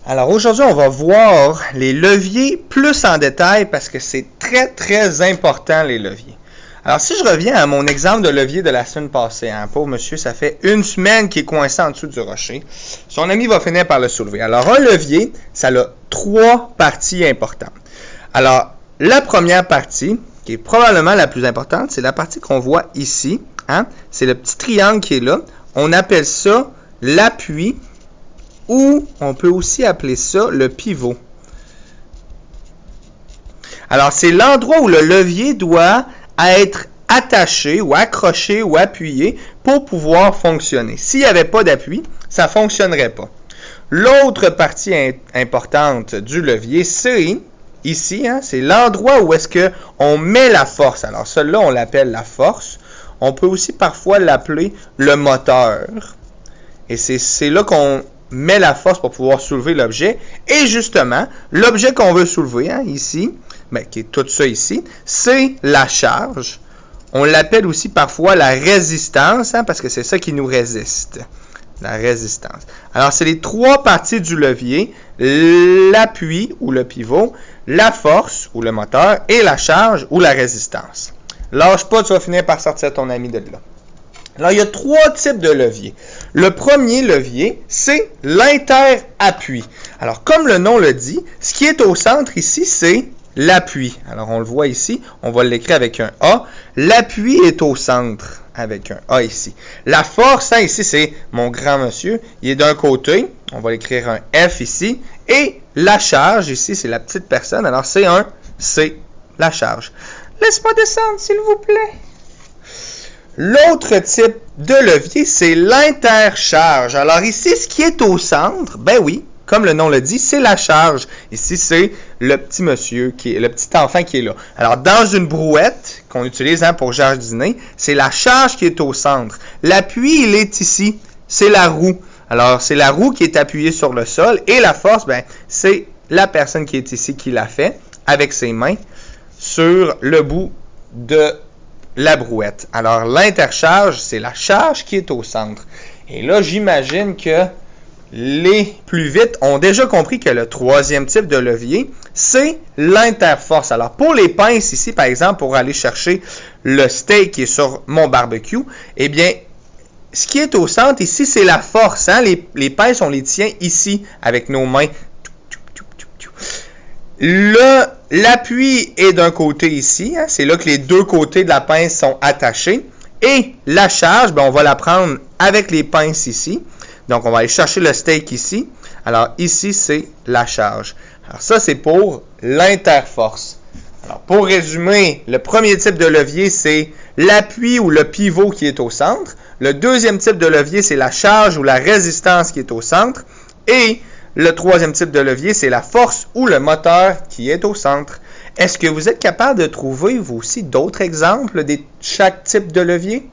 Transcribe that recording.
Alors aujourd'hui, on va voir les leviers plus en détail parce que c'est très important les leviers. Alors si je reviens à mon exemple de levier de la semaine passée, pauvre monsieur, ça fait une semaine qu'il est coincé en dessous du rocher. Son ami va finir par le soulever. Alors un levier, ça a trois parties importantes. Alors la première partie, qui est probablement la plus importante, c'est la partie qu'on voit ici. C'est le petit triangle qui est là. On appelle ça l'appui. Ou on peut aussi appeler ça le pivot. Alors, c'est l'endroit où le levier doit être attaché ou accroché ou appuyé pour pouvoir fonctionner. S'il n'y avait pas d'appui, ça ne fonctionnerait pas. L'autre partie importante du levier, c'est ici, c'est l'endroit où est-ce qu'on met la force. Alors, celui-là, on l'appelle la force. On peut aussi parfois l'appeler le moteur. Et c'est là qu'on met la force pour pouvoir soulever l'objet. Et justement, l'objet qu'on veut soulever, ici, qui est tout ça ici, c'est la charge. On l'appelle aussi parfois la résistance, parce que c'est ça qui nous résiste. La résistance. Alors, c'est les trois parties du levier, l'appui ou le pivot, la force ou le moteur, et la charge ou la résistance. Lâche pas, tu vas finir par sortir ton ami de là. Alors, il y a trois types de leviers. Le premier levier, c'est l'interappui. Alors, comme le nom le dit, ce qui est au centre ici, c'est l'appui. Alors, on le voit ici, on va l'écrire avec un A. L'appui est au centre avec un A ici. La force, ici, c'est mon grand monsieur. Il est d'un côté, on va écrire un F ici. Et la charge, ici, c'est la petite personne. Alors, c'est un C, la charge. Laisse-moi descendre, s'il vous plaît. L'autre type de levier, c'est l'intercharge. Alors ici, ce qui est au centre, oui, comme le nom le dit, c'est la charge. Ici, c'est le petit monsieur, le petit enfant qui est là. Alors, dans une brouette qu'on utilise pour jardiner, c'est la charge qui est au centre. L'appui, il est ici. C'est la roue. Alors, c'est la roue qui est appuyée sur le sol. Et la force, c'est la personne qui est ici qui l'a fait avec ses mains sur le bout de la brouette. Alors, l'intercharge, c'est la charge qui est au centre. Et là, j'imagine que les plus vite ont déjà compris que le troisième type de levier, c'est l'interforce. Alors, pour les pinces ici, par exemple, pour aller chercher le steak qui est sur mon barbecue, eh bien, ce qui est au centre ici, c'est la force. Les pinces, on les tient ici avec nos mains. L'appui est d'un côté ici, c'est là que les deux côtés de la pince sont attachés. Et la charge, on va la prendre avec les pinces ici. Donc, on va aller chercher le steak ici. Alors, ici, c'est la charge. Alors, ça, c'est pour l'interforce. Alors, pour résumer, le premier type de levier, c'est l'appui ou le pivot qui est au centre. Le deuxième type de levier, c'est la charge ou la résistance qui est au centre. Et le troisième type de levier, c'est la force ou le moteur qui est au centre. Est-ce que vous êtes capable de trouver, vous aussi, d'autres exemples de chaque type de levier?